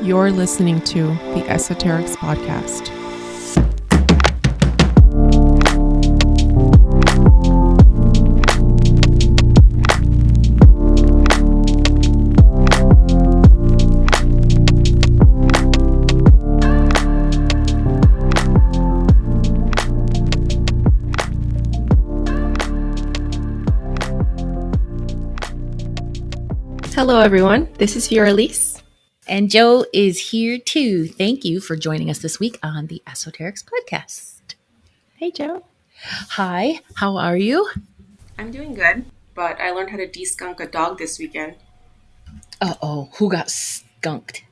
You're listening to the Esoterics Podcast. Hello, everyone. This is Fioraliz. And Joe is here too. Thank you for joining us this week on the Esoterics Podcast. Hey, Joe. Hi, how are you? I'm doing good, but I learned how to de-skunk a dog this weekend. Uh-oh, who got skunked?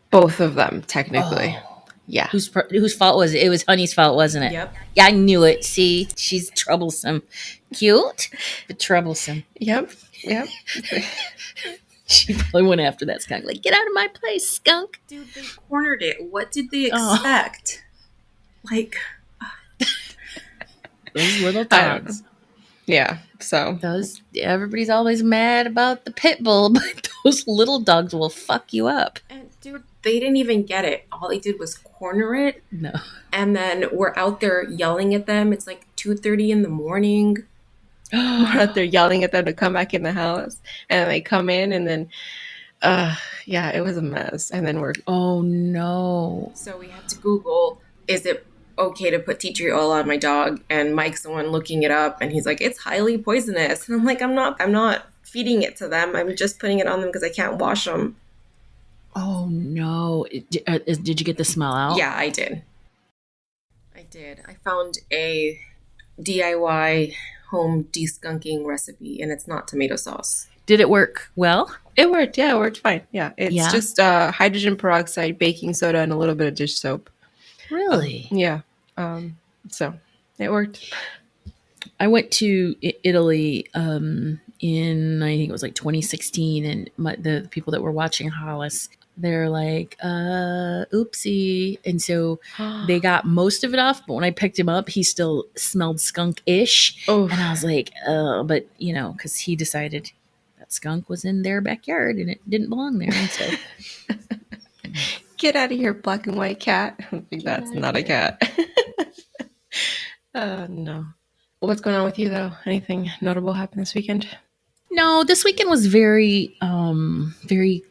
Both of them, technically. Oh. Yeah. Whose fault was it? It was Honey's fault, wasn't it? Yep. Yeah, I knew it. See, she's troublesome. Cute, but troublesome. Yep. She probably went after that skunk. Like, get out of my place, skunk. Dude, they cornered it. What did they expect? Like, those little dogs. Yeah, so. Everybody's always mad about the pit bull, but those little dogs will fuck you up. And dude, they didn't even get it. All they did was corner it. No. And then we're out there yelling at them. It's like 2:30 in the morning. We're out there yelling at them to come back in the house. And they come in and then, yeah, it was a mess. And then oh no. So we had to Google, is it okay to put tea tree oil on my dog? And Mike's the one looking it up. And he's like, it's highly poisonous. And I'm like, I'm not feeding it to them. I'm just putting it on them because I can't wash them. Oh no. Did you get the smell out? Yeah, I did. I found a DIY home de-skunking recipe, and it's not tomato sauce. Did it work well? It worked. Yeah, it worked fine. Yeah, it's just hydrogen peroxide, baking soda, and a little bit of dish soap. Really? Yeah. So it worked. I went to Italy in, I think it was like 2016, and the people that were watching Hollis, they're like, oopsie. And so they got most of it off, but when I picked him up, he still smelled skunk-ish. Oh. And I was like, but you know, because he decided that skunk was in their backyard and it didn't belong there. And so get out of here, black and white cat. I think that's not a cat. No. What's going on with you though? Anything notable happened this weekend? No, this weekend was very, very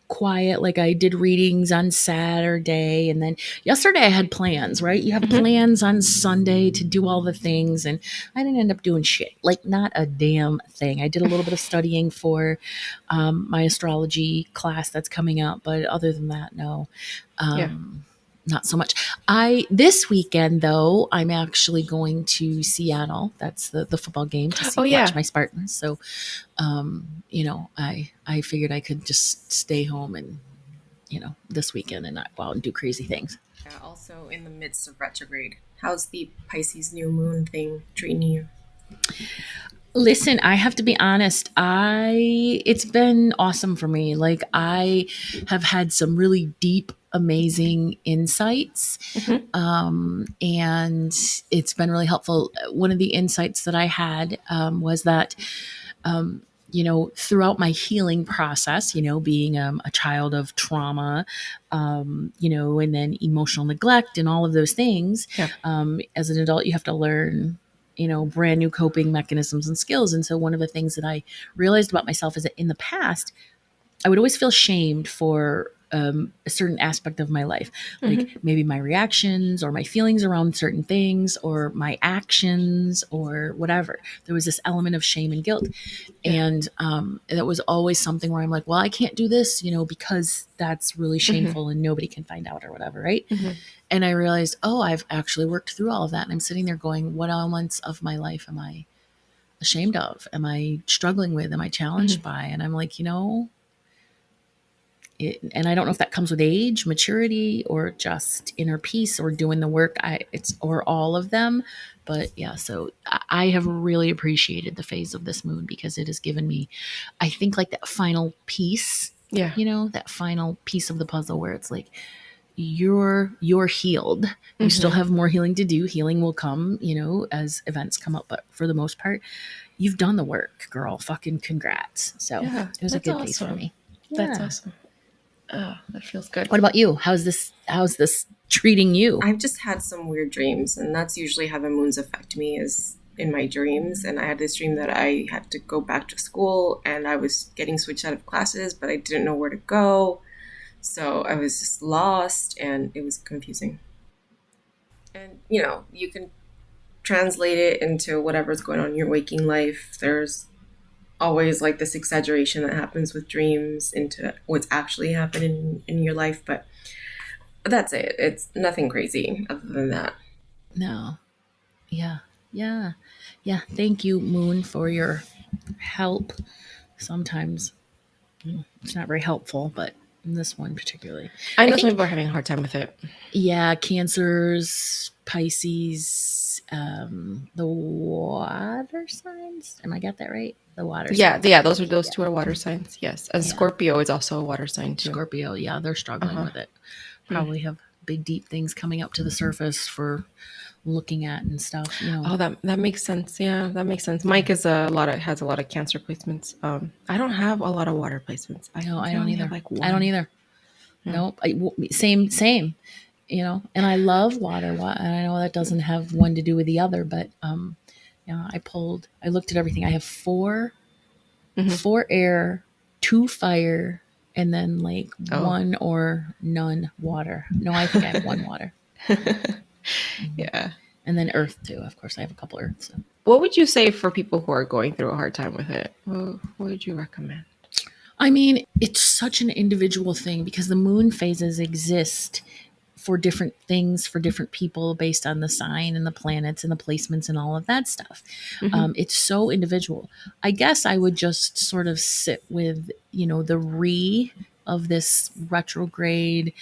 quiet. Like I did readings on Saturday, and then yesterday I had plans, right? You have plans on Sunday to do all the things, and I didn't end up doing shit. Like not a damn thing. I did a little bit of studying for my astrology class that's coming up, but other than that, no. Not so much. This weekend though, I'm actually going to Seattle. That's the football game to watch my Spartans. So, you know, I figured I could just stay home and, you know, this weekend and not go out and do crazy things. Yeah, also in the midst of retrograde. How's the Pisces new moon thing treating you? Listen, I have to be honest. It's been awesome for me. Like I have had some really deep, amazing insights. And it's been really helpful. One of the insights that I had was that, you know, throughout my healing process, you know, being a child of trauma, you know, and then emotional neglect and all of those things, as an adult, you have to learn, you know, brand new coping mechanisms and skills. And so one of the things that I realized about myself is that in the past, I would always feel shamed for a certain aspect of my life, like maybe my reactions or my feelings around certain things or my actions or whatever. There was this element of shame and guilt. And that was always something where I'm like, well, I can't do this, you know, because that's really shameful and nobody can find out or whatever. Right. And I realized, I've actually worked through all of that. And I'm sitting there going, what elements of my life am I ashamed of? Am I struggling with? Am I challenged by? And I'm like, you know, and I don't know if that comes with age, maturity, or just inner peace, or doing the work. Or all of them. But yeah, so I have really appreciated the phase of this moon because it has given me, I think, like that final piece. Yeah, you know, that final piece of the puzzle where it's like you're healed. You still have more healing to do. Healing will come, you know, as events come up. But for the most part, you've done the work, girl. Fucking congrats. So it was a good piece for me. That's awesome. Oh, that feels good. What about you? How's this treating you? I've just had some weird dreams, and that's usually how the moons affect me, is in my dreams. And I had this dream that I had to go back to school, and I was getting switched out of classes, but I didn't know where to go. So I was just lost, and it was confusing. And, you can translate it into whatever's going on in your waking life. There's always like this exaggeration that happens with dreams into what's actually happening in your life, but that's it. It's nothing crazy other than that. No. Yeah. Thank you, Moon, for your help. Sometimes it's not very helpful, but in this one particularly, I know some people are having a hard time with it. Yeah, Cancers, Pisces, the water signs. Am I got that right? The water signs. Yeah, those two are water signs. Yes. And Scorpio is also a water sign too. Scorpio, yeah, they're struggling with it. Probably have big deep things coming up to the surface for looking at and stuff. Oh, that makes sense. Yeah, that makes sense. Mike has a lot of Cancer placements. I don't have a lot of water placements. I don't either. Like one. I don't either. Nope. Same. And I love water. And I know that doesn't have one to do with the other, but I looked at everything. I have four air, 2 fire, and then one or none water. No, I think I have 1 water. Yeah. And then earth too. Of course, I have a couple earths. So. What would you say for people who are going through a hard time with it? What would you recommend? I mean, it's such an individual thing because the moon phases exist for different things for different people based on the sign and the planets and the placements and all of that stuff. It's so individual. I guess I would just sort of sit with, the of this retrograde,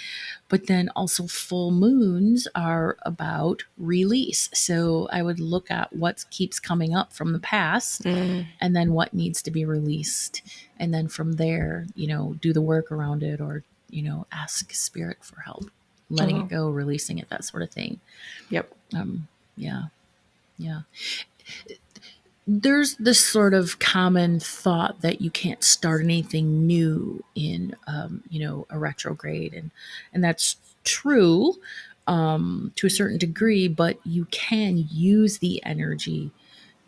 but then also full moons are about release. So I would look at what keeps coming up from the past and then what needs to be released. And then from there, do the work around it or, ask spirit for help, letting it go, releasing it, that sort of thing. Yep. Yeah. There's this sort of common thought that you can't start anything new in, a retrograde. And that's true to a certain degree, but you can use the energy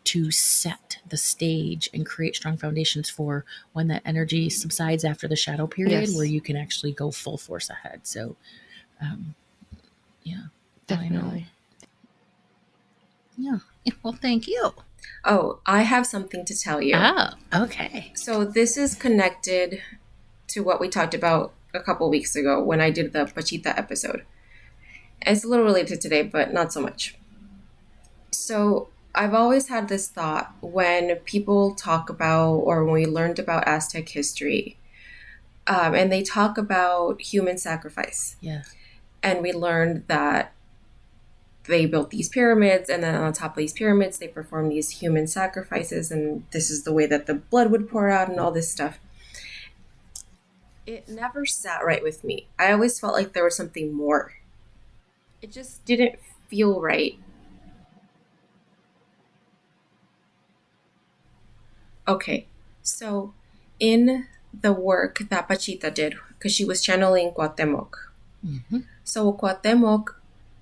to set the stage and create strong foundations for when that energy subsides after the shadow period, where you can actually go full force ahead. So, definitely. Yeah. Well, thank you. Oh, I have something to tell you. Oh, okay. So this is connected to what we talked about a couple weeks ago when I did the Pachita episode. It's a little related today, but not so much. So I've always had this thought when people talk about, or when we learned about Aztec history, and they talk about human sacrifice. Yeah. And we learned that they built these pyramids, and then on top of these pyramids, they performed these human sacrifices, and this is the way that the blood would pour out and all this stuff. It never sat right with me. I always felt like there was something more. It just didn't feel right. Okay, so in the work that Pachita did, because she was channeling Cuauhtemoc. So Cuauhtemoc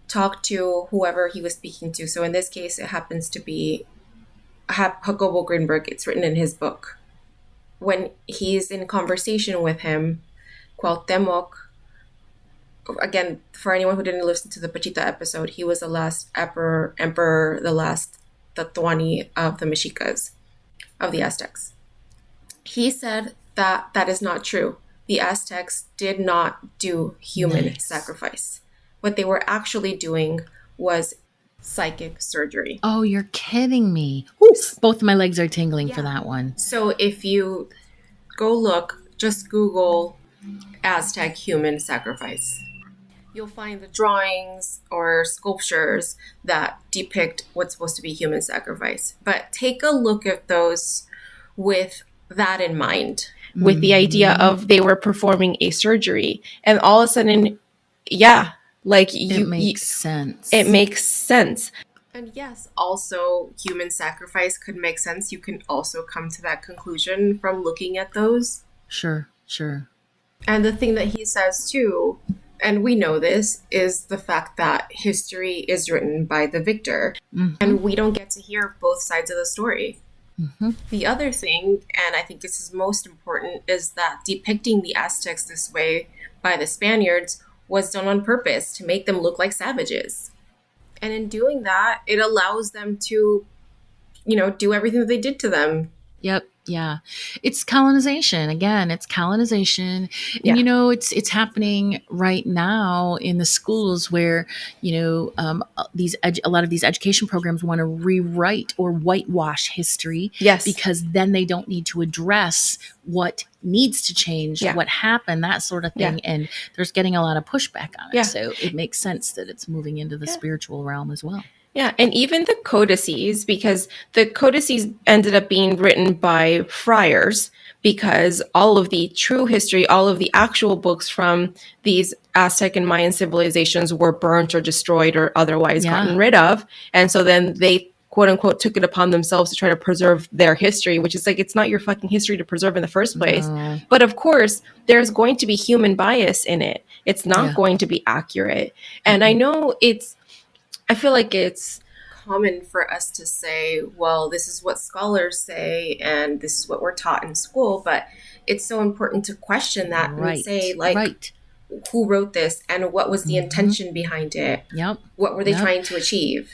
talked to whoever he was speaking to. So in this case, it happens to be Jacobo Grinberg. It's written in his book. When he's in conversation with him, Cuauhtemoc, again, for anyone who didn't listen to the Pachita episode, he was the last emperor, the last Tatuani of the Mexicas, of the Aztecs. He said that that is not true. The Aztecs did not do human sacrifice. What they were actually doing was psychic surgery. Oh, you're kidding me. Ooh, both of my legs are tingling for that one. So if you go look, just Google Aztec human sacrifice. You'll find the drawings or sculptures that depict what's supposed to be human sacrifice. But take a look at those with that in mind. With the idea of they were performing a surgery. And all of a sudden, it makes sense. It makes sense. And yes, also human sacrifice could make sense. You can also come to that conclusion from looking at those. Sure. And the thing that he says too, and we know this, is the fact that history is written by the victor, and we don't get to hear both sides of the story. The other thing, and I think this is most important, is that depicting the Aztecs this way by the Spaniards was done on purpose to make them look like savages. And in doing that, it allows them to, do everything that they did to them. Yep. Yeah. It's colonization. Again, it's colonization. Yeah. And, it's happening right now in the schools where, a lot of these education programs want to rewrite or whitewash history. Yes. Because then they don't need to address what needs to change, what happened, that sort of thing. And there's getting a lot of pushback on it. So it makes sense that it's moving into the spiritual realm as well. Yeah, and even the codices, because the codices ended up being written by friars, because all of the true history, all of the actual books from these Aztec and Mayan civilizations were burnt or destroyed or otherwise gotten rid of. And so then they, quote unquote, took it upon themselves to try to preserve their history, which is like, it's not your fucking history to preserve in the first place. No. But of course, there's going to be human bias in it. It's not going to be accurate. And I know I feel like it's common for us to say, well, this is what scholars say and this is what we're taught in school, but it's so important to question that and say, who wrote this and what was the intention behind it? What were they trying to achieve?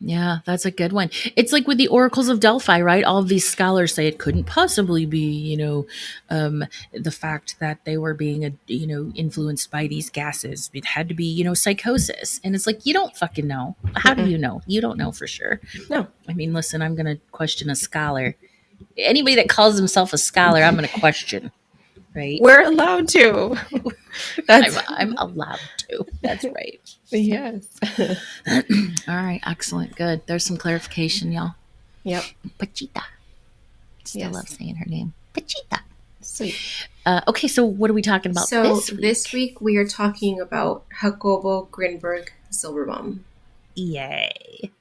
Yeah, that's a good one. It's like with the oracles of Delphi, right? All of these scholars say it couldn't possibly be, the fact that they were being, influenced by these gases. It had to be, psychosis. And it's like, you don't fucking know. How do you know? You don't know for sure. No. I mean, listen, I'm going to question a scholar. Anybody that calls himself a scholar, I'm going to question. Right? We're allowed to. I'm allowed to. That's right. Yes. All right. Excellent. Good. There's some clarification, y'all. Yep. Pachita. Still love saying her name. Pachita. Sweet. Okay. So what are we talking about this week? This week we are talking about Jacobo Grinberg Zylberbaum. Yay.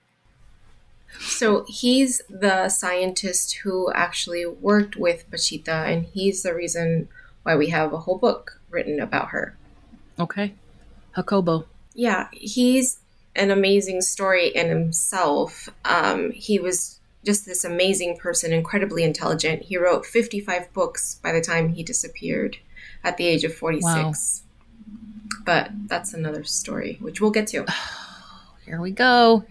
So he's the scientist who actually worked with Pachita, and he's the reason why we have a whole book written about her. Okay. Jacobo. Yeah, he's an amazing story in himself. He was just this amazing person, incredibly intelligent. He wrote 55 books by the time he disappeared at the age of 46. Wow. But that's another story, which we'll get to. Here we go.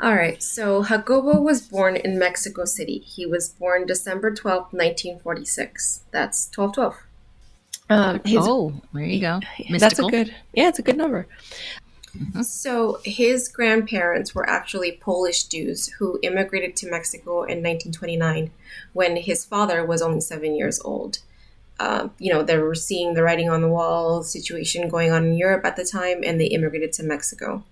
All right. So Jacobo was born in Mexico City. He was born December 12th, 1946. That's 1212. There you go. Mystical. It's a good number. Mm-hmm. So his grandparents were actually Polish Jews who immigrated to Mexico in 1929 when his father was only 7 years old. They were seeing the writing on the wall situation going on in Europe at the time, and they immigrated to Mexico.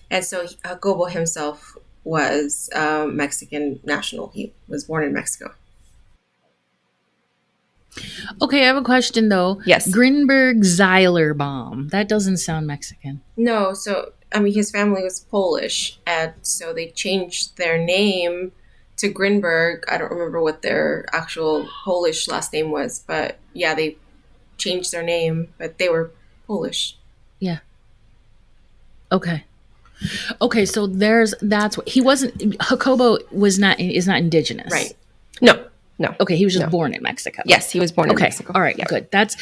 And so Jacobo himself was Mexican national. He was born in Mexico. Okay, I have a question, though. Yes. Grinberg Zylberbaum. That doesn't sound Mexican. No, so, his family was Polish, and so they changed their name to Grinberg. I don't remember what their actual Polish last name was, but yeah, they changed their name, but they were Polish. Yeah. Okay, so that's what he wasn't. Jacobo is not indigenous, right? No. Okay, he was just born in Mexico. Yes, he was born in Mexico. All right, good. That's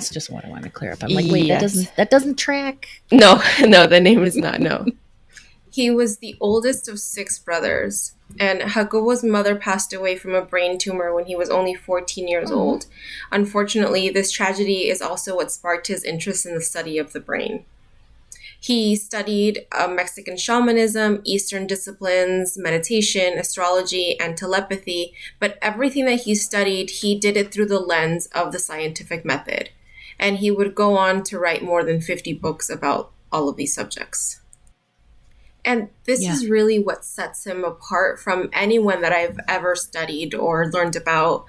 just what I want to clear up. I'm like, wait, that doesn't track. No, the name is not. No. He was the oldest of 6 brothers, and Jacobo's mother passed away from a brain tumor when he was only 14 years old. Unfortunately, this tragedy is also what sparked his interest in the study of the brain. He studied Mexican shamanism, Eastern disciplines, meditation, astrology, and telepathy, but everything that he studied, he did it through the lens of the scientific method. And he would go on to write more than 50 books about all of these subjects. And this is really what sets him apart from anyone that I've ever studied or learned about.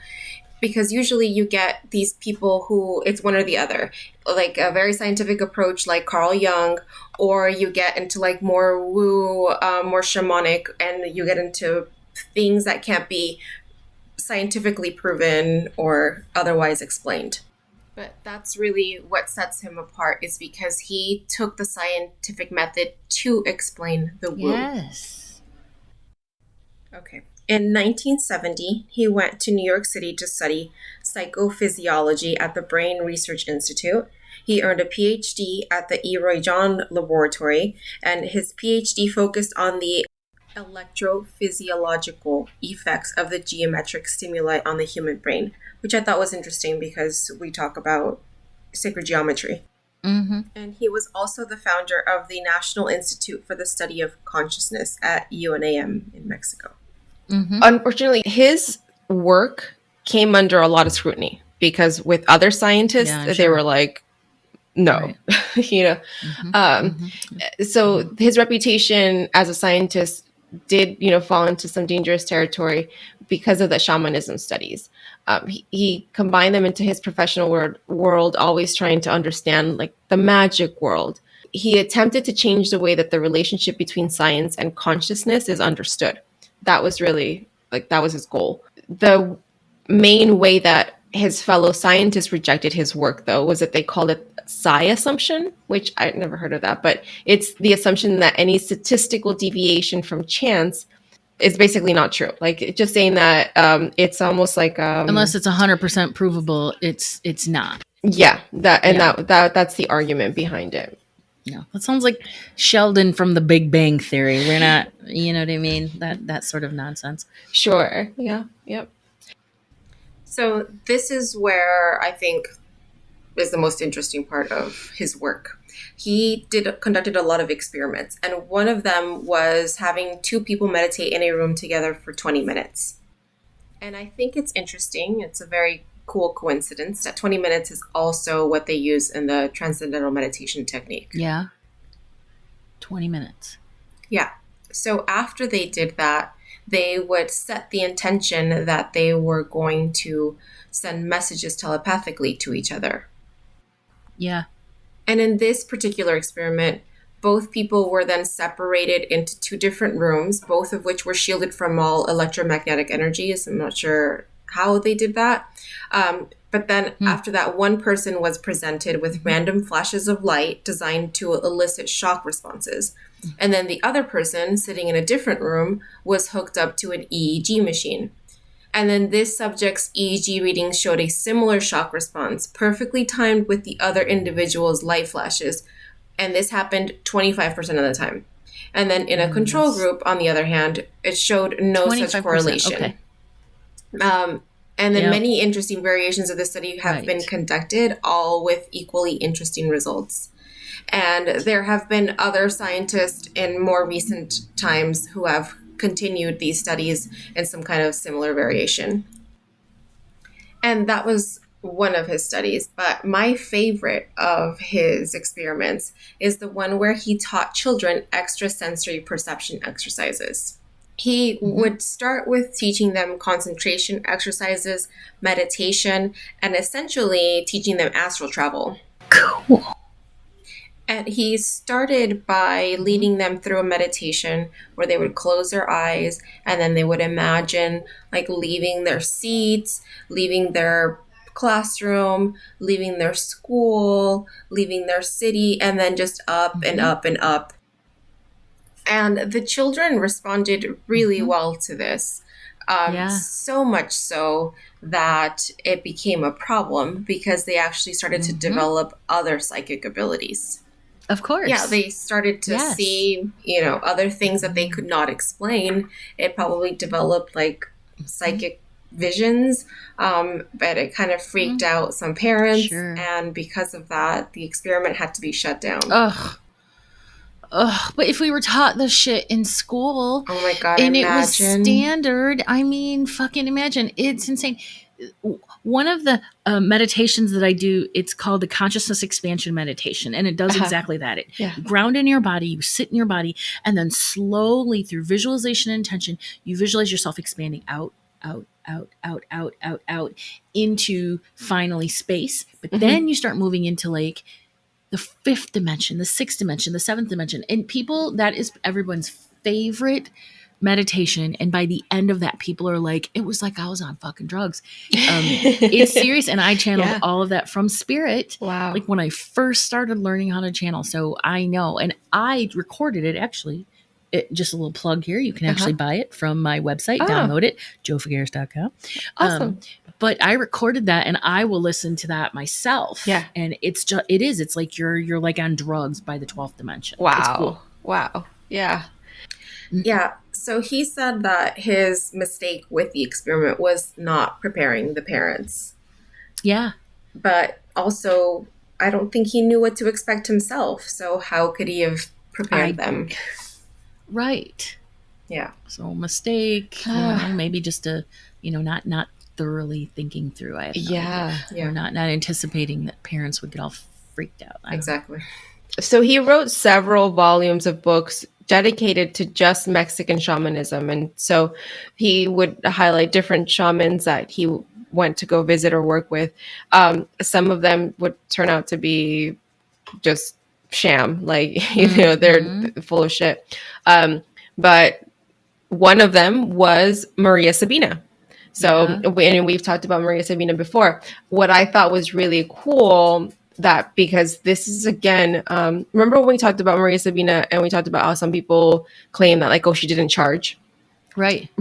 Because usually you get these people who it's one or the other, like a very scientific approach like Carl Jung, or you get into like more woo, more shamanic, and you get into things that can't be scientifically proven or otherwise explained. But that's really what sets him apart, is because he took the scientific method to explain the woo. Yes. Okay. In 1970, he went to New York City to study psychophysiology at the Brain Research Institute. He earned a PhD at the E. Roy John Laboratory, and his PhD focused on the electrophysiological effects of the geometric stimuli on the human brain, which I thought was interesting because we talk about sacred geometry. Mm-hmm. And he was also the founder of the National Institute for the Study of Consciousness at UNAM in Mexico. Mm-hmm. Unfortunately, his work came under a lot of scrutiny because with other scientists, Yeah, I'm they sure. were like, no, Right. you know. So his reputation as a scientist did, fall into some dangerous territory because of the shamanism studies. He combined them into his professional world, always trying to understand like the magic world. He attempted to change the way that the relationship between science and consciousness is understood. That was really that was his goal. The main way that his fellow scientists rejected his work, though, was that they called it psi assumption, which I'd never heard of that, but it's the assumption that any statistical deviation from chance is basically not true. Like just saying that it's almost like unless it's 100% provable, it's not. Yeah, Yeah. that's the argument behind it. Yeah, that sounds like Sheldon from The Big Bang Theory. We're not, you know what I mean? That sort of nonsense. Sure. Yeah. Yep. So this is where I think is the most interesting part of his work. He conducted a lot of experiments, and one of them was having two people meditate in a room together for 20 minutes. And I think it's interesting. It's a very cool coincidence that 20 minutes is also what they use in the transcendental meditation technique. Yeah. 20 minutes. Yeah. So after they did that, they would set the intention that they were going to send messages telepathically to each other. Yeah. And in this particular experiment, both people were then separated into two different rooms, both of which were shielded from all electromagnetic energies. I'm not sure how they did that. But then after that, one person was presented with random flashes of light designed to elicit shock responses. And then the other person, sitting in a different room, was hooked up to an EEG machine. And then this subject's EEG readings showed a similar shock response, perfectly timed with the other individual's light flashes. And this happened 25% of the time. And then in a control group, on the other hand, it showed no such correlation. Okay. And then many interesting variations of the study have been conducted, all with equally interesting results. And there have been other scientists in more recent times who have continued these studies in some kind of similar variation. And that was one of his studies. But my favorite of his experiments is the one where he taught children extrasensory perception exercises. He would start with teaching them concentration exercises, meditation, and essentially teaching them astral travel. Cool. And he started by leading them through a meditation where they would close their eyes and then they would imagine like leaving their seats, leaving their classroom, leaving their school, leaving their city, and then just up and up and up. And the children responded really well to this. So much so that it became a problem because they actually started to develop other psychic abilities. Of course. Yeah, they started to see, other things that they could not explain. It probably developed like psychic visions, but it kind of freaked out some parents. Sure. And because of that, the experiment had to be shut down. Ugh, but if we were taught this shit in school, oh my God, and imagine. It was standard, I mean, fucking imagine. It's insane. One of the meditations that I do, it's called the consciousness expansion meditation, and it does exactly that. You ground in your body, you sit in your body, and then slowly through visualization and intention, you visualize yourself expanding out into finally space. But then you start moving into like the fifth dimension, the sixth dimension, the seventh dimension. And people, that is everyone's favorite meditation, and by the end of that, people are like, it was like I was on fucking drugs. It's serious. And I channeled Yeah. all of that from spirit. Wow. Like when I first started learning how to channel. So I know, and I recorded it actually. Just a little plug here. You can actually buy it from my website, download it, joefigueres.com. Awesome. But I recorded that, and I will listen to that myself. Yeah. And it's like you're like on drugs by the 12th dimension. Wow. It's cool. Wow. Yeah. Yeah. So he said that his mistake with the experiment was not preparing the parents. Yeah. But also, I don't think he knew what to expect himself. So how could he have prepared them? Right. Yeah. So mistake, maybe just not thoroughly thinking through. I have no idea. Yeah. Or not anticipating that parents would get all freaked out. Exactly. So he wrote several volumes of books dedicated to just Mexican shamanism. And so he would highlight different shamans that he went to go visit or work with. Some of them would turn out to be just sham, like, they're full of shit. But one of them was Maria Sabina. So, and we've talked about Maria Sabina before. What I thought was really cool, that because this is, again, remember when we talked about Maria Sabina and we talked about how some people claim that, like, oh, she didn't charge. Right.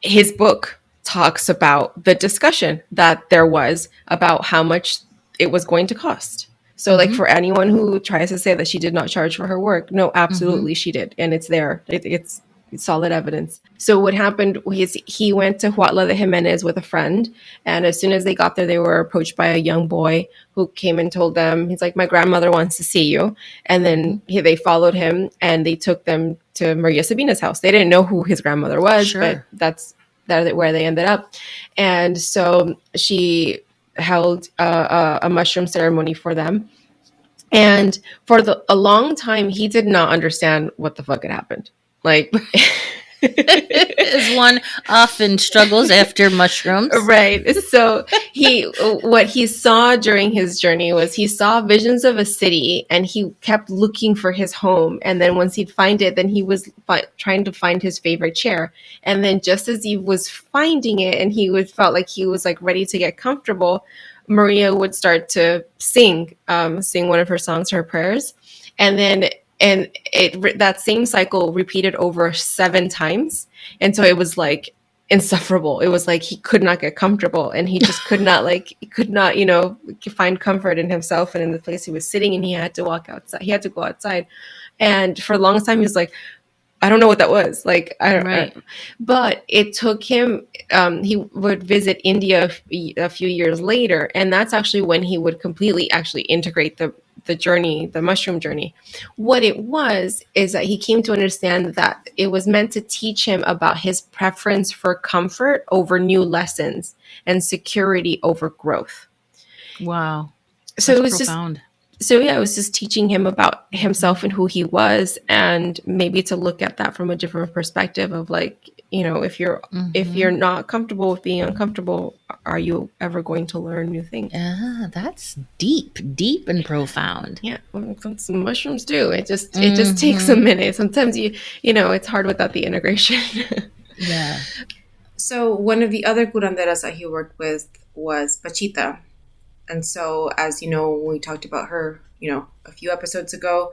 His book talks about the discussion that there was about how much it was going to cost. So, like, for anyone who tries to say that she did not charge for her work, no, absolutely she did. And it's there. It's solid evidence. So what happened was he went to Huatla de Jimenez with a friend. And as soon as they got there, they were approached by a young boy who came and told them, he's like, my grandmother wants to see you. And then they followed him and they took them to Maria Sabina's house. They didn't know who his grandmother was, but that's where they ended up. And so she held a mushroom ceremony for them. And for a long time, he did not understand what the fuck had happened. Like, as one often struggles after mushrooms. Right. So what he saw during his journey was he saw visions of a city and he kept looking for his home. And then once he'd find it, then he was trying to find his favorite chair. And then just as he was finding it and felt like he was like ready to get comfortable, Maria would start to sing one of her songs, her prayers. And then that same cycle repeated over 7 times. And so it was like insufferable. It was like he could not get comfortable and he just could not find comfort in himself and in the place he was sitting, and he had to walk outside. He had to go outside. And for a long time, he was like, I don't know what that was. Like, I don't know. But it took him, he would visit India a few years later. And that's actually when he would completely actually integrate the journey, the mushroom journey. What it was is that he came to understand that it was meant to teach him about his preference for comfort over new lessons and security over growth. Wow. So it was profound. It was just teaching him about himself and who he was, and maybe to look at that from a different perspective of like, if you're not comfortable with being uncomfortable, are you ever going to learn new things? That's deep and profound. Yeah, well, some mushrooms do. It just takes a minute. Sometimes it's hard without the integration. Yeah. So one of the other curanderas that he worked with was Pachita. And so, as you know, when we talked about her, a few episodes ago,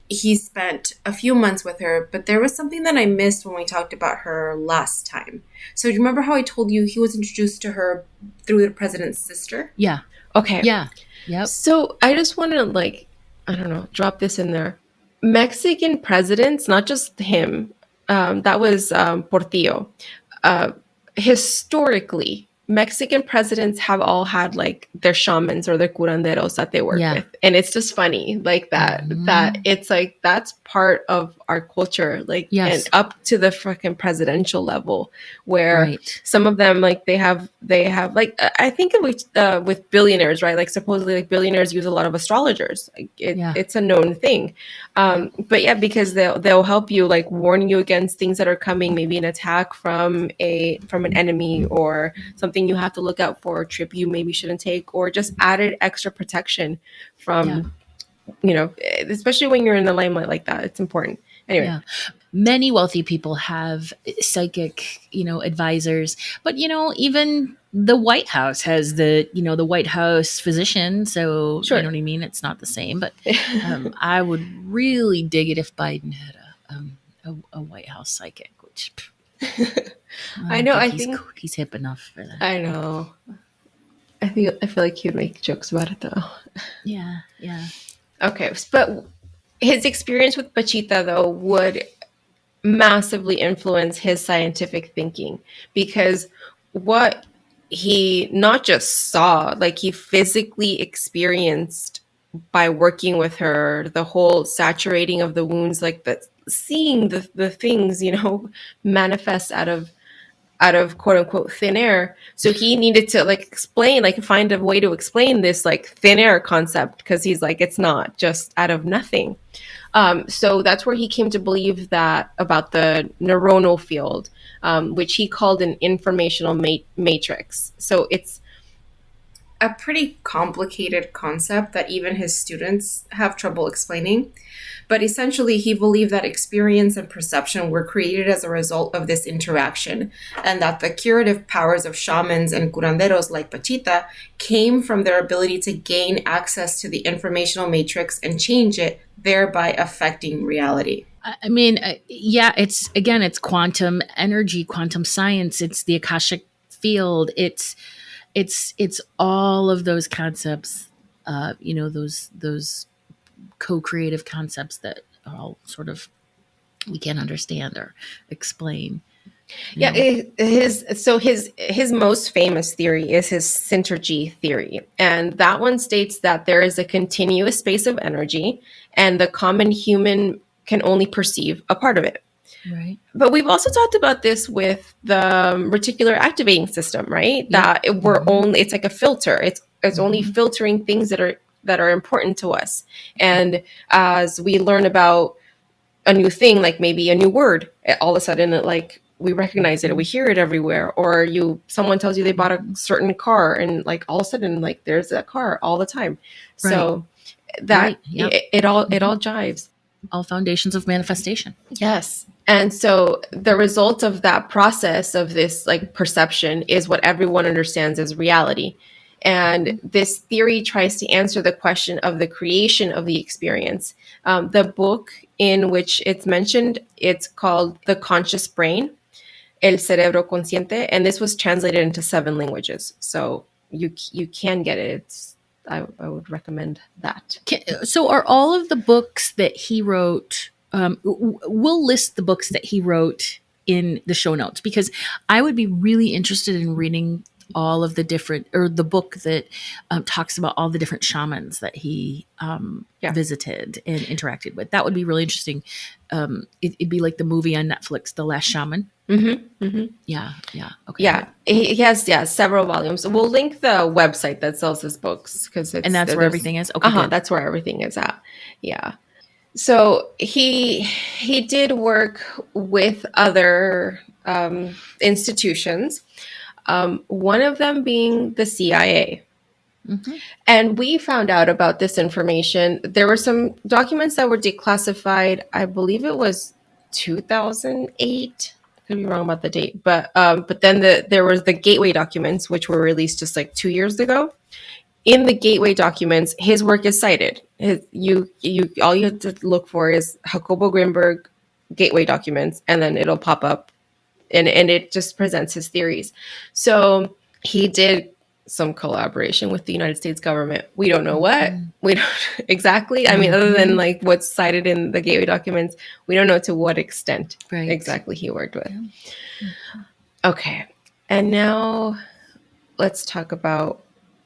he spent a few months with her. But there was something that I missed when we talked about her last time. So do you remember how I told you he was introduced to her through the president's sister? Yeah. Okay. Yeah. Yep. So I just want to, drop this in there. Mexican presidents, not just him, that was Portillo. Historically, Mexican presidents have all had like their shamans or their curanderos that they work with. And it's just funny like that it's like, that's part of our culture, like, and up to the fucking presidential level where some of them, like they have like, I think with billionaires, right? Like supposedly like billionaires use a lot of astrologers. Like, it's a known thing. But because they'll help you, like warn you against things that are coming, maybe an attack from an enemy or something you have to look out for, a trip you maybe shouldn't take, or just added extra protection from, especially when you're in the limelight like that. It's important. Anyway. many wealthy people have psychic, advisors, but even the White House has the White House physician. So Sure. you know what I mean? It's not the same, but I would really dig it if Biden had a White House psychic, which I know. I think think he's hip enough for that. I know. I feel like he'd make jokes about it though. Yeah. Okay, but his experience with Pachita though would massively influence his scientific thinking, because what he not just saw, like he physically experienced by working with her, the whole saturating of the wounds, like the seeing the things, manifest out of quote unquote thin air. So he needed to like explain, like find a way to explain this like thin air concept, because he's like, it's not just out of nothing. So that's where he came to believe that about the neuronal field, which he called an informational matrix. So it's a pretty complicated concept that even his students have trouble explaining. But essentially, he believed that experience and perception were created as a result of this interaction, and that the curative powers of shamans and curanderos like Pachita came from their ability to gain access to the informational matrix and change it, thereby affecting reality. I mean, it's quantum energy, quantum science. It's the Akashic field. It's all of those concepts, those co-creative concepts that are all sort of we can't understand or explain. His most famous theory is his synergy theory, and that one states that there is a continuous space of energy, and the common human can only perceive a part of it. Right. But we've also talked about this with the reticular activating system, right? Yeah. That it's like a filter. It's only filtering things that are important to us. And as we learn about a new thing, like maybe a new word, all of a sudden we recognize it, we hear it everywhere. Or someone tells you they bought a certain car, and like all of a sudden, like there's that car all the time. Right. So that it all jives. All foundations of manifestation. Yes. And so the result of that process of this like perception is what everyone understands as reality. And this theory tries to answer the question of the creation of the experience. The book in which it's mentioned, it's called The Conscious Brain, El Cerebro Consciente, and this was translated into 7 languages. So you can get it. I would recommend that. So are all of the books that he wrote, we'll list the books that he wrote in the show notes, because I would be really interested in reading all of the different, or the book that talks about all the different shamans that he visited and interacted with. That would be really interesting. It'd be like the movie on Netflix, The Last Shaman. Mm-hmm, mm-hmm. Yeah. Okay. Yeah, he has several volumes. We'll link the website that sells his books, because that's where everything is. Okay, that's where everything is at. Yeah. So he did work with other institutions. One of them being the CIA. Mm-hmm. And we found out about this information. There were some documents that were declassified. I believe it was 2008. Could be wrong about the date, but then there was the Gateway documents, which were released just like 2 years ago. In the Gateway documents, his work is cited. You all you have to look for is Jacobo Grinberg Gateway documents, and then it'll pop up, and it just presents his theories. So he did some collaboration with the United States government. We don't know what. We don't exactly. I mean, other than like what's cited in the Gateway documents, we don't know to what extent exactly he worked with. Okay. And now let's talk about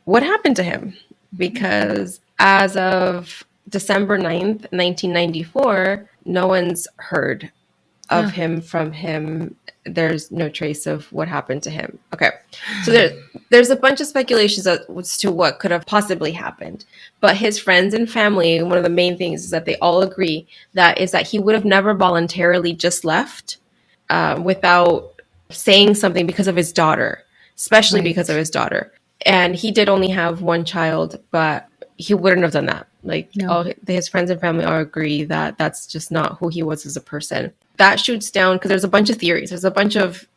what happened to him. Because as of December 9th, 1994, no one's heard of him from him. There's no trace of what happened to him. Okay. So there's a bunch of speculations as to what could have possibly happened. But his friends and family, one of the main things is that they all agree that he would have never voluntarily just left without saying something because of his daughter, especially because of his daughter. And he did only have one child, but he wouldn't have done that. Like all his friends and family all agree that that's just not who he was as a person. that shoots down because there's a bunch of theories. There's a bunch of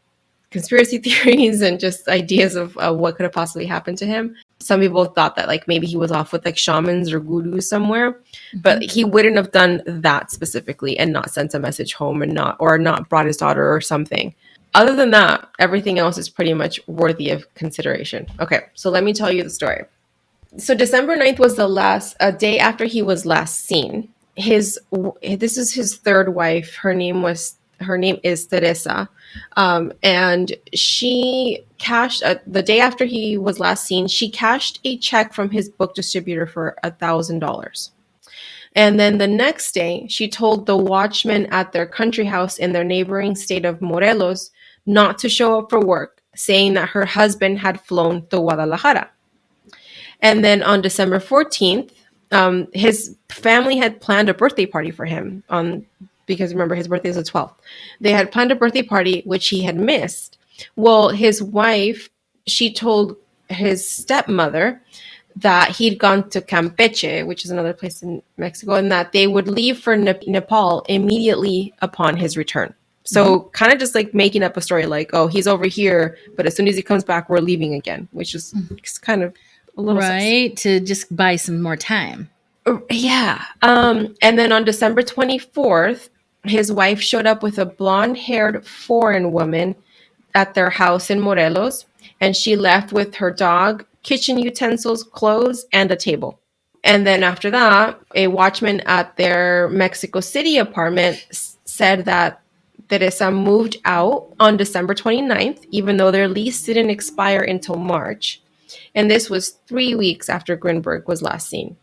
conspiracy theories and just ideas of what could have possibly happened to him. Some people thought that like maybe he was off with like shamans or gurus somewhere, but he wouldn't have done that specifically and not sent a message home and not brought his daughter or something. Other than that, everything else is pretty much worthy of consideration. Okay, so let me tell you the story. So December 9th was a day after he was last seen. This is his third wife. Her name is Teresa. And she cashed the day after he was last seen, she cashed a check from his book distributor for $1,000. And then the next day, she told the watchman at their country house in their neighboring state of Morelos not to show up for work, saying that her husband had flown to Guadalajara. And then on December 14th, his family had planned a birthday party for him because remember, his birthday is the 12th. They had planned a birthday party, which he had missed. Well, his wife, she told his stepmother that he'd gone to Campeche, which is another place in Mexico, and that they would leave for Nepal immediately upon his return. So kind of just like making up a story like, oh, he's over here, but as soon as he comes back, we're leaving again, which is kind of a little right sus. To just buy some more time. Yeah. And then on December 24th, his wife showed up with a blonde-haired foreign woman at their house in Morelos, and she left with her dog, kitchen utensils, clothes, and a table. And then after that, a watchman at their Mexico City apartment said that Teresa moved out on December 29th, even though their lease didn't expire until March. And this was 3 weeks after Grinberg was last seen.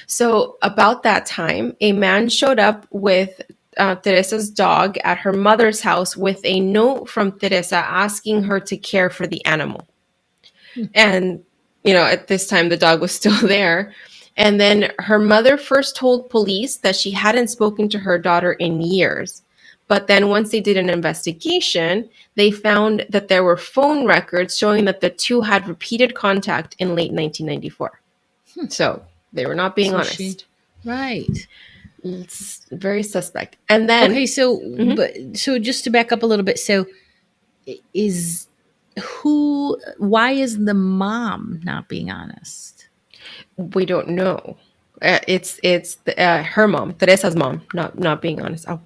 So about that time, a man showed up with Teresa's dog at her mother's house with a note from Teresa asking her to care for the animal. And, at this time, the dog was still there. And then her mother first told police that she hadn't spoken to her daughter in years. But then once they did an investigation, they found that there were phone records showing that the two had repeated contact in late 1994. So they were not being honest. Right. It's very suspect. And then okay, so so just to back up a little bit, so why is the mom not being honest? We don't know. It's her mom, Teresa's mom, not being honest. Oh,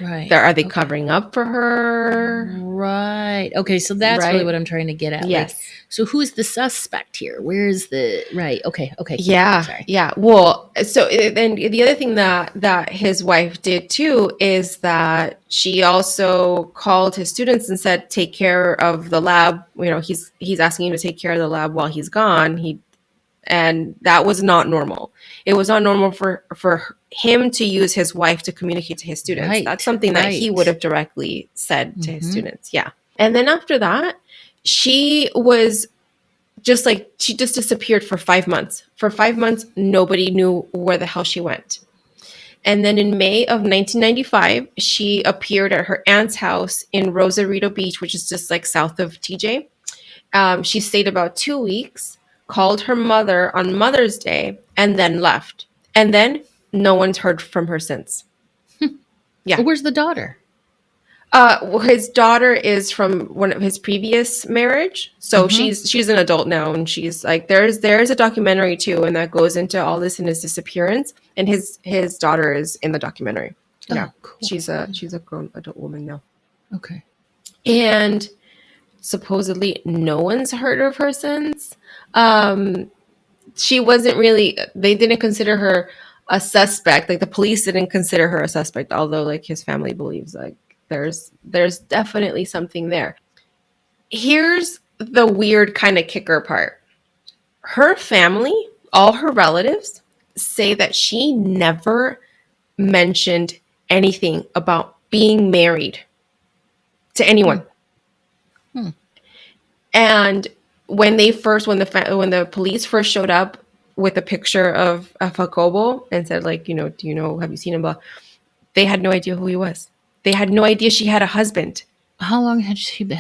right. Are they covering up for her? Right. Okay, so that's really what I'm trying to get at. Yes. Like, so who's the suspect here? Where is the right? Okay. Yeah. Sorry. Yeah. Well, so then the other thing that his wife did too is that she also called his students and said, "Take care of the lab. He's asking you to take care of the lab while he's gone." And that was not normal. It was not normal for him to use his wife to communicate to his students. Right. That's something that he would have directly said to his students. Yeah. And then after that, she just disappeared for 5 months. For 5 months, nobody knew where the hell she went. And then in May of 1995, she appeared at her aunt's house in Rosarito Beach, which is just like south of TJ. She stayed about 2 weeks, called her mother on Mother's Day, and then left. And then no one's heard from her since. Yeah. Where's the daughter? His daughter is from one of his previous marriage. So she's an adult now, and she's like, there's a documentary too, and that goes into all this in his disappearance. And his daughter is in the documentary. Yeah. Cool. She's a grown adult woman now. Okay. And supposedly no one's heard of her since. She wasn't really, they didn't consider her a suspect. Like the police didn't consider her a suspect, although like his family believes like there's definitely something there. Here's the weird kind of kicker part. Her family, all her relatives, say that she never mentioned anything about being married to anyone. And when the police first showed up with a picture of Jacobo and said like, do you know, have you seen him? Blah, they had no idea who he was. They had no idea she had a husband. How long had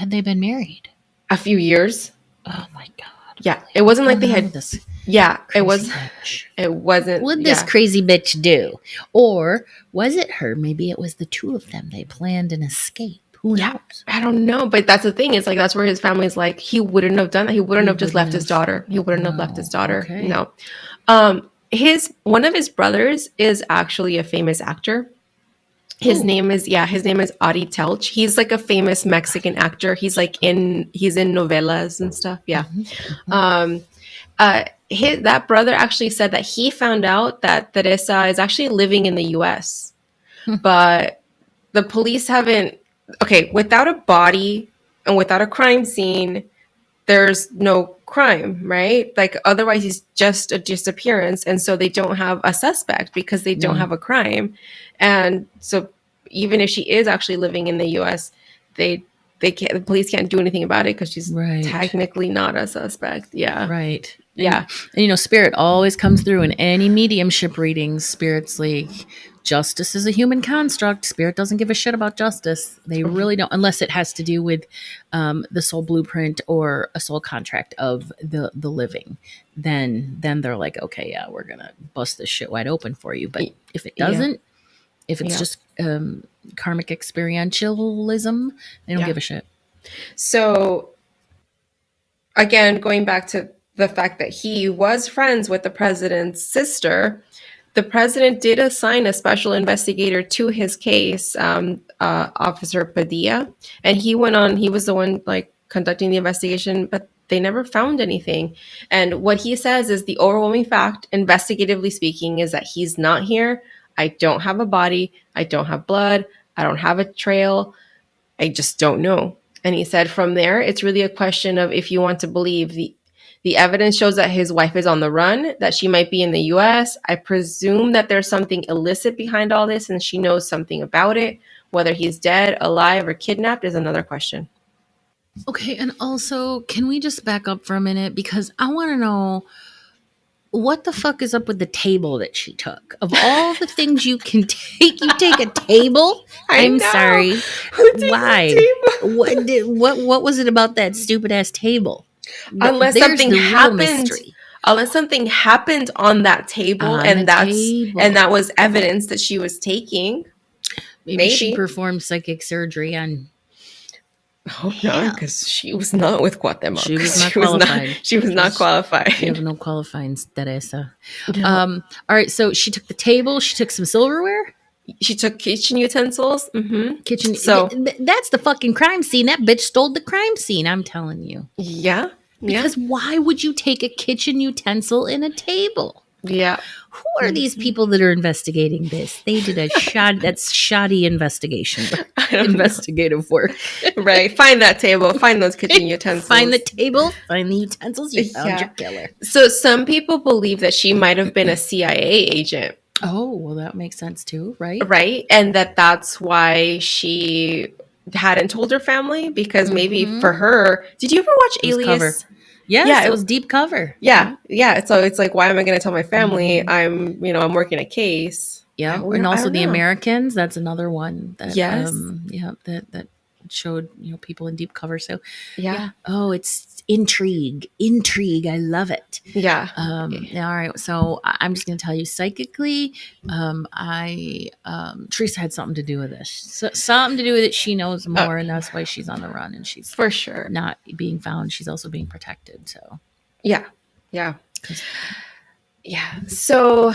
they been married? A few years. Oh my God. Yeah, it wasn't like What's they going on had. with this Yeah, it crazy was. bitch? It wasn't. What did this Yeah, crazy bitch do? Or was it her? Maybe it was the two of them. They planned an escape. Who yeah. knows? I don't know, but that's the thing. It's like that's where his family's like he wouldn't have done that. He wouldn't He have just wouldn't left his have. daughter. He wouldn't have left his No. daughter. Okay. No. His one of his brothers is actually a famous actor. His Ooh. name is Adi Telch. He's like a famous Mexican actor. He's in novelas and stuff. Yeah. Um, that brother actually said that he found out that Teresa is actually living in the U.S., but the police haven't. Okay, without a body and without a crime scene, there's no crime, right? Like otherwise, it's just a disappearance, and so they don't have a suspect because they don't Yeah. have a crime, and so even if she is actually living in the U.S., they can't. The police can't do anything about it because she's Right. technically not a suspect. Yeah, Right. yeah. And you know, spirit always comes through in any mediumship readings. Spirit's like, justice is a human construct. Spirit doesn't give a shit about justice. They really don't, unless it has to do with the soul blueprint or a soul contract of the living. Then they're like, okay, yeah, we're gonna bust this shit wide open for you. But if it doesn't, if it's just karmic experientialism, they don't give a shit. So again, going back to the fact that he was friends with the president's sister, the president did assign a special investigator to his case, Officer Padilla, and he went on. He was the one like conducting the investigation, but they never found anything. And what he says is the overwhelming fact, investigatively speaking, is that he's not here. I don't have a body. I don't have blood. I don't have a trail. I just don't know. And he said from there, it's really a question of if you want to believe the evidence shows that his wife is on the run, that she might be in the US. I presume that there's something illicit behind all this and she knows something about it. Whether he's dead, alive, or kidnapped is another question. Okay, and also, can we just back up for a minute? Because I want to know what the fuck is up with the table that she took? Of all the things you can take, you take a table? I'm sorry. Why? What was it about that stupid ass table? Unless something happened. Unless something happened on that table, and that was evidence that she was taking. Maybe she performed psychic surgery on. I hope not, because she was not with Guatemala. She was not qualified. She was not qualified. You have no qualifying, Teresa. No. All right, so she took the table. She took some silverware. She took kitchen utensils. Mm-hmm. Kitchen. So that's the fucking crime scene. That bitch stole the crime scene. I'm telling you. Yeah. Because why would you take a kitchen utensil in a table? Yeah. Who are these people that are investigating this? They did that's shoddy investigation. Investigative work. Right. Find that table. Find those kitchen utensils. Find the table. Find the utensils. You found your killer. So some people believe that she might have been a CIA agent. Oh, well, that makes sense too, right? Right. And that's why she hadn't told her family, because maybe for her, did you ever watch Alias? Yes, it was deep cover. Yeah. So it's like, why am I going to tell my family I'm working a case? Yeah. And also The Americans. That's another one that, that showed, people in deep cover. So yeah. Oh, it's intrigue. I love it. Yeah. All right. So I'm just going to tell you psychically, Teresa had something to do with this. Something to do with it. She knows more, and that's why she's on the run, and she's for sure not being found. She's also being protected. So yeah. So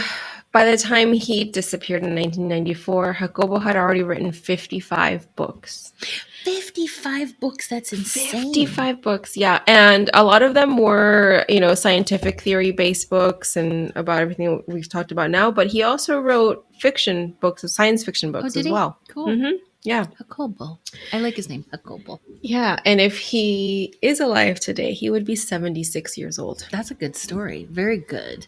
by the time he disappeared in 1994, Jacobo had already written 55 books. 55 books, that's insane. 55 books, yeah. And a lot of them were, scientific theory-based books and about everything we've talked about now. But he also wrote fiction books, science fiction books as well. Cool. Mm-hmm. Yeah. Jacobo. I like his name, Jacobo. Yeah, and if he is alive today, he would be 76 years old. That's a good story. Very good.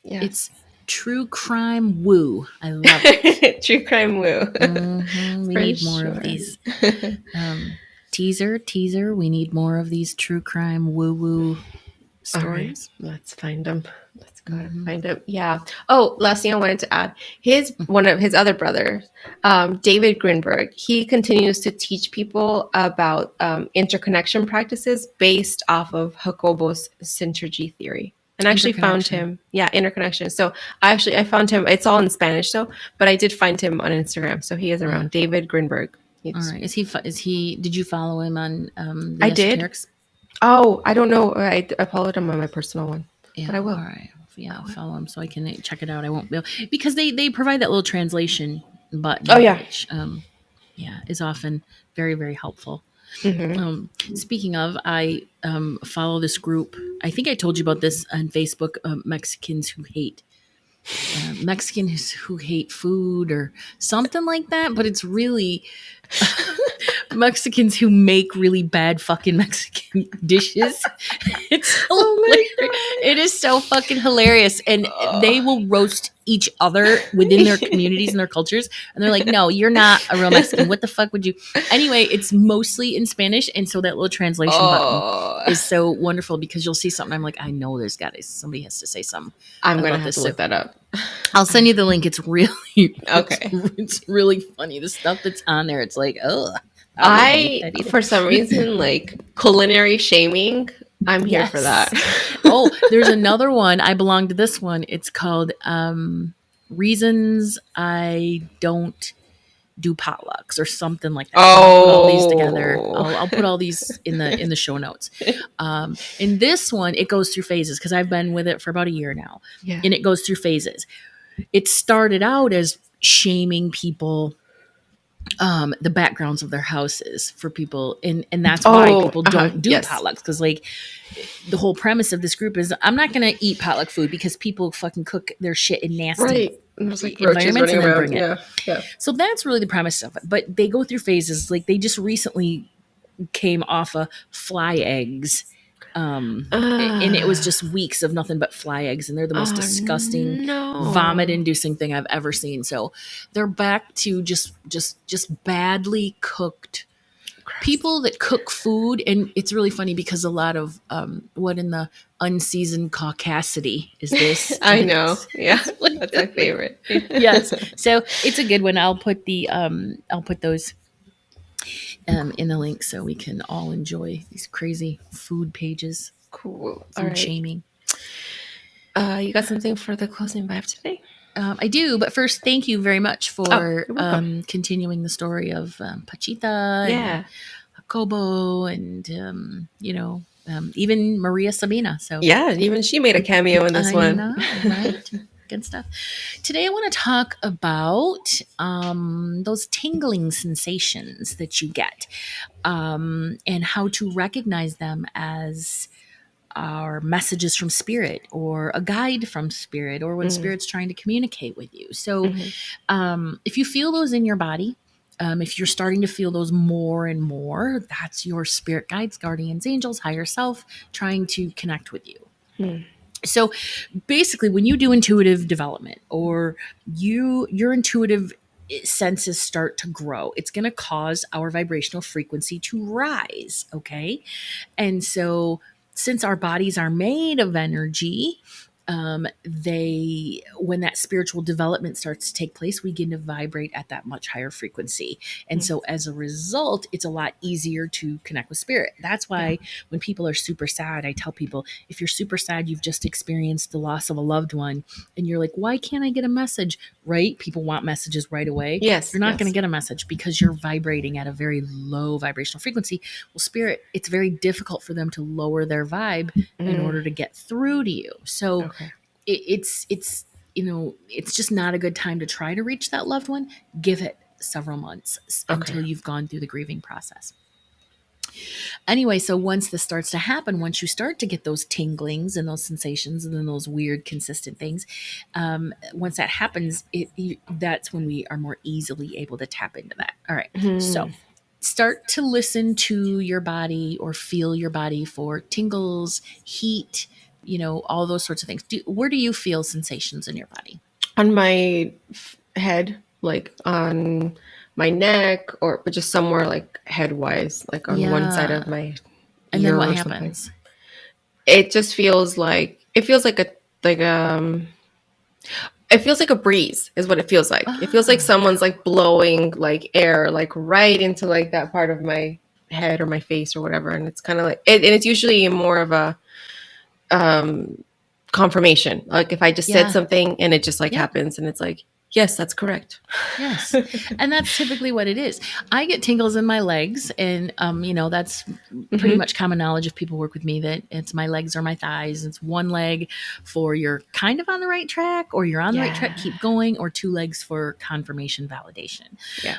Yeah. It's true crime woo. I love it. True crime woo. Mm-hmm. We need more of these. Teaser. We need more of these true crime woo stories. All right, let's find them. Let's go find them. Yeah. Oh, last thing I wanted to add. One of his other brothers, David Grinberg, he continues to teach people about interconnection practices based off of Jacobo's synergy theory. And I actually found him, interconnection. So I found him, it's all in Spanish though, but I did find him on Instagram. So he is around, David Grinberg. All right. Is he, did you follow him on the I did. Esoterics? Oh, I don't know. I followed him on my personal one, but I will. All right. Yeah, I'll follow him so I can check it out. I won't be able, because they provide that little translation button. Oh, yeah. Which, is often very, very helpful. Mm-hmm. Speaking of, I follow this group. I think I told you about this on Facebook. Mexicans who hate food or something like that. But it's really Mexicans who make really bad fucking Mexican dishes. It's hilarious. It is so fucking hilarious. And they will roast each other within their communities and their cultures. And they're like, no, you're not a real Mexican. What the fuck would you? Anyway, it's mostly in Spanish. And so that little translation button is so wonderful because you'll see something. I'm like, I know somebody has to say something. I'm going to have to look that up. I'll send you the link. It's really, okay. It's really funny. The stuff that's on there. It's like, I for some reason, like culinary shaming, I'm here for that. Oh, there's another one. I belong to this one. It's called Reasons I Don't Do Potlucks or something like that. I'll put all these together. I'll put all these in the show notes. In this one, it goes through phases because I've been with it for about a year now. Yeah. And it goes through phases. It started out as shaming people, the backgrounds of their houses for people, and that's why people don't do potlucks, because like the whole premise of this group is I'm not gonna eat potluck food because people fucking cook their shit in nasty environments and then bring it. Yeah. So that's really the premise of it. But they go through phases. Like they just recently came off of fly eggs. And it was just weeks of nothing but fly eggs, and they're the most disgusting, vomit-inducing thing I've ever seen. So they're back to just badly cooked people that cook food, and it's really funny because a lot of what in the unseasoned caucasity is this? I know, yeah, that's my favorite. Yes, so it's a good one. I'll put those in the link so we can all enjoy these crazy food pages. Cool. Food shaming. You got something for the closing vibe today? I do, but first, thank you very much for continuing the story of Pachita and Jacobo and even Maria Sabina. So even she made a cameo in this one. Know, right? Good stuff. Today I want to talk about those tingling sensations that you get, and how to recognize them as our messages from spirit or a guide from spirit, or when spirit's trying to communicate with you. So if you feel those in your body, if you're starting to feel those more and more, that's your spirit guides, guardians, angels, higher self trying to connect with you. So basically, when you do intuitive development, or your intuitive senses start to grow, it's going to cause our vibrational frequency to rise. Okay. And so since our bodies are made of energy, when that spiritual development starts to take place, we begin to vibrate at that much higher frequency. And so as a result, it's a lot easier to connect with spirit. That's why when people are super sad, I tell people, if you're super sad, you've just experienced the loss of a loved one, and you're like, why can't I get a message? Right? People want messages right away. Yes. You're not going to get a message because you're vibrating at a very low vibrational frequency. Well, spirit, it's very difficult for them to lower their vibe in order to get through to you. So it's just not a good time to try to reach that loved one. Give it several months until you've gone through the grieving process. Anyway, so once this starts to happen, once you start to get those tinglings and those sensations and then those weird consistent things, once that happens, that's when we are more easily able to tap into that. All right. So start to listen to your body or feel your body for tingles, heat, all those sorts of things. Where do you feel sensations in your body? On my head, like on my neck, but just somewhere like head wise, like on one side of my ear. And then what or happens? it just feels like it feels like a breeze is what it feels like. It feels like someone's like blowing like air like right into like that part of my head or my face or whatever, and it's kind of like and it's usually more of a confirmation. Like if I just said something and it just like happens and it's like, yes, that's correct. Yes. And that's typically what it is. I get tingles in my legs, and that's pretty much common knowledge if people work with me, that it's my legs or my thighs. It's one leg for you're kind of on the right track, or you're on the right track, keep going, or two legs for confirmation validation. Yeah.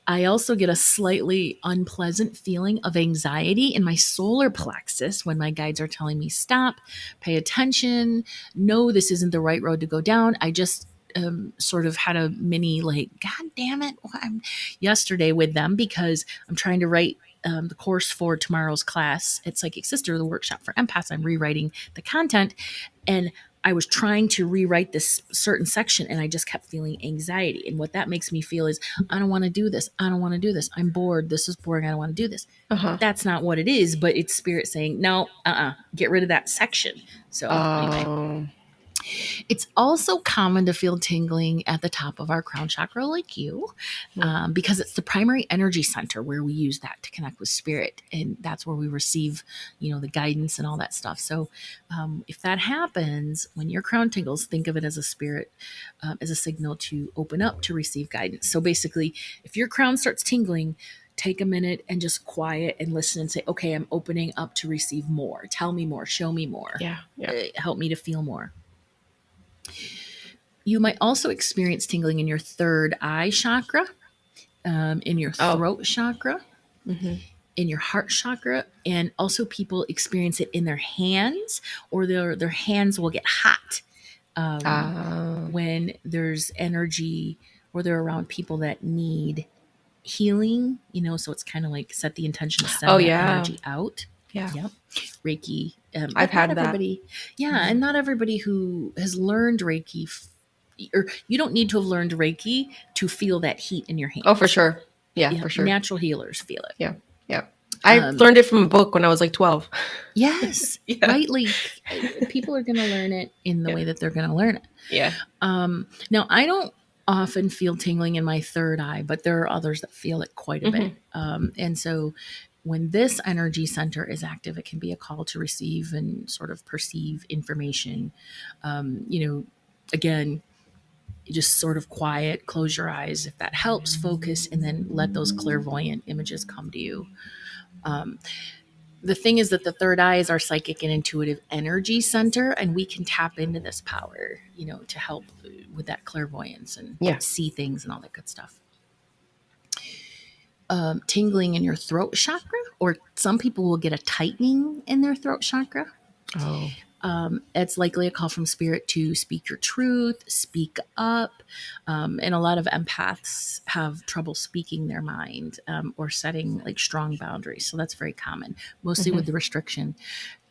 I also get a slightly unpleasant feeling of anxiety in my solar plexus when my guides are telling me stop, pay attention, no, this isn't the right road to go down. I just sort of had a mini like, God damn it, yesterday with them, because I'm trying to write the course for tomorrow's class at Psychic Sister, the workshop for empaths. I'm rewriting the content, and I was trying to rewrite this certain section, and I just kept feeling anxiety. And what that makes me feel is, I don't want to do this. I don't want to do this. I'm bored. This is boring. I don't want to do this. That's not what it is, but it's spirit saying, no, get rid of that section. So anyway. It's also common to feel tingling at the top of our crown chakra like you, because it's the primary energy center where we use that to connect with spirit. And that's where we receive, the guidance and all that stuff. So if that happens, when your crown tingles, think of it as a spirit, as a signal to open up to receive guidance. So basically, if your crown starts tingling, take a minute and just quiet and listen and say, okay, I'm opening up to receive more. Tell me more. Show me more. Help me to feel more. You might also experience tingling in your third eye chakra, in your throat chakra, in your heart chakra, and also people experience it in their hands, or their hands will get hot when there's energy, or they're around people that need healing, so it's kind of like set the intention to send that energy out. Yep. Reiki. I've had that. And not everybody who has learned Reiki, or you don't need to have learned Reiki to feel that heat in your hands. Oh, for sure. Yeah, for sure. Natural healers feel it. Yeah. Yeah. I learned it from a book when I was like 12. Yes. Right. Like people are going to learn it in the way that they're going to learn it. Yeah. Now I don't often feel tingling in my third eye, but there are others that feel it quite a bit. And so when this energy center is active, it can be a call to receive and sort of perceive information. Again, you just sort of quiet, close your eyes if that helps, focus, and then let those clairvoyant images come to you. The thing is that the third eye is our psychic and intuitive energy center, and we can tap into this power, to help with that clairvoyance and see things and all that good stuff. Tingling in your throat chakra, or some people will get a tightening in their throat chakra. It's likely a call from spirit to speak your truth, speak up. And a lot of empaths have trouble speaking their mind, or setting like strong boundaries. So that's very common, mostly with the restriction.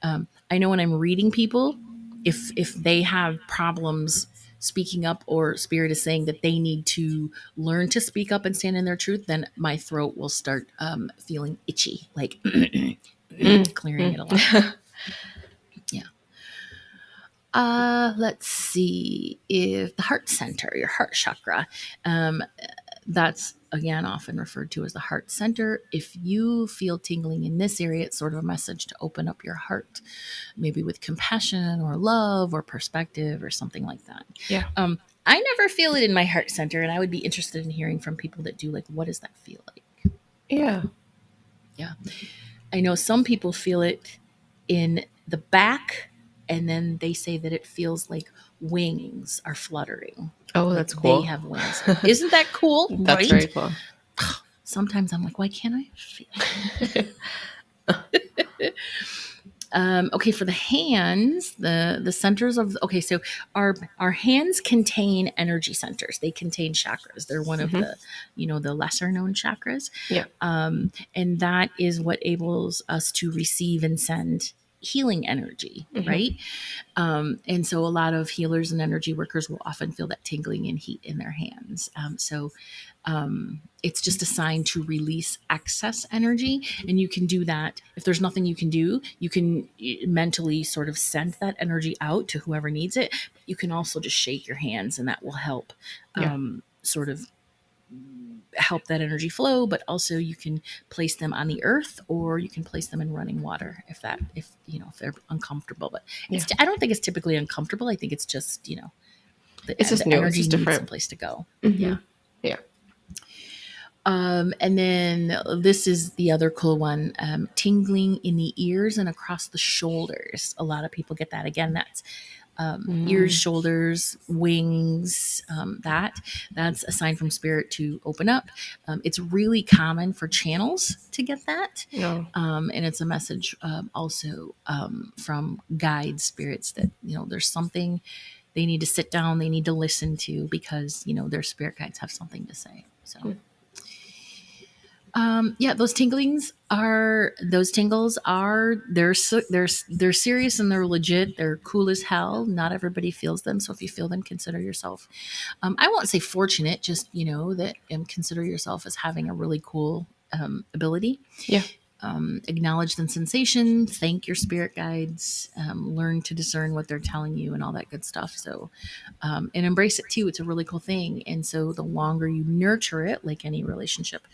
I know when I'm reading people, if they have problems speaking up, or spirit is saying that they need to learn to speak up and stand in their truth, then my throat will start feeling itchy, like clearing it a lot. Let's see, if the heart center, your heart chakra, that's again often referred to as the heart center. If you feel tingling in this area, it's sort of a message to open up your heart, maybe with compassion or love or perspective or something like that. Yeah. I never feel it in my heart center, and I would be interested in hearing from people that do. Like, what does that feel like? Yeah. I know some people feel it in the back, and then they say that it feels like wings are fluttering. Oh, that's cool. They have wings. Isn't that cool? That's very cool. Sometimes I'm like, why can't I feel it? Okay, for the hands, the centers of, so our hands contain energy centers. They contain chakras. They're one of the, the lesser known chakras. Yeah. And that is what enables us to receive and send healing energy, right? And so a lot of healers and energy workers will often feel that tingling and heat in their hands. So It's just a sign to release excess energy. And you can do that. If there's nothing you can do, you can mentally sort of send that energy out to whoever needs it. But you can also just shake your hands, and that will help sort of help that energy flow. But also you can place them on the earth, or you can place them in running water if they're uncomfortable. But I don't think it's typically uncomfortable. I think it's just, it's just the new. energy It's needs different. someplace to go. Yeah. And then this is the other cool one, tingling in the ears and across the shoulders. A lot of people get that. Again, that's ears, shoulders, wings. That's a sign from spirit to open up. It's really common for channels to get that. And it's a message also from guide spirits that, there's something they need to sit down, they need to listen to, because, their spirit guides have something to say. So those tingles are they're serious and they're legit. They're cool as hell. Not everybody feels them, so if you feel them, consider yourself I won't say fortunate, just that consider yourself as having a really cool ability. Acknowledge the sensation, thank your spirit guides, learn to discern what they're telling you and all that good stuff. So and embrace it too. It's a really cool thing. And so the longer you nurture it, like any relationship,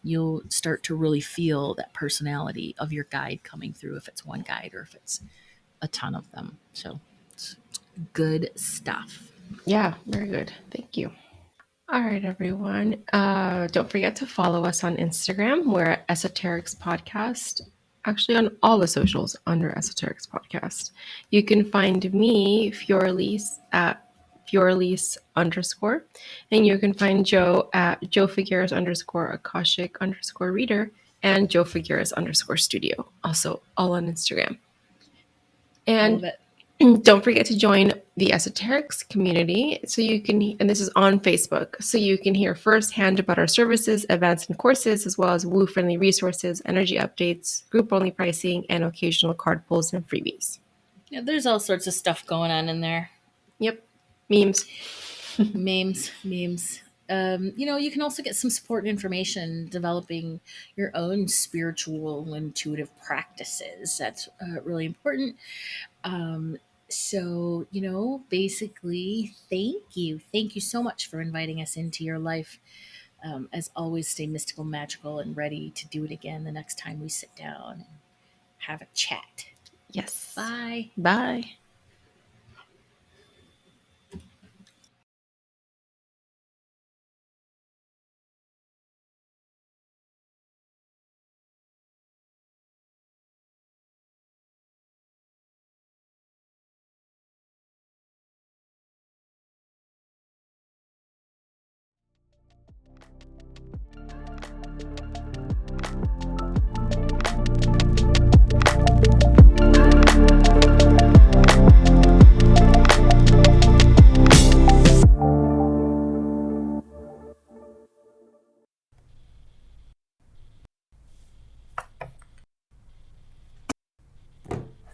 you'll start to really feel that personality of your guide coming through, if it's one guide or if it's a ton of them. So it's good stuff. Yeah, very good. Thank you. All right, everyone. Don't forget to follow us on Instagram. We're at Esoterics Podcast. Actually, on all the socials under Esoterics Podcast. You can find me, Fioraliz, at Fioraliz_, and you can find Joe at Joe Figueres _Akashic _reader and Joe Figueres _studio. Also, all on Instagram. And don't forget to join the Esoterics community and this is on Facebook, so you can hear firsthand about our services, events, and courses, as well as woo-friendly resources, energy updates, group-only pricing, and occasional card pulls and freebies. Yeah, there's all sorts of stuff going on in there. Yep. Memes. Memes. You can also get some support and information developing your own spiritual intuitive practices. That's really important. So, basically, thank you. Thank you so much for inviting us into your life. As always, stay mystical, magical, and ready to do it again the next time we sit down and have a chat. Yes. Bye. Bye.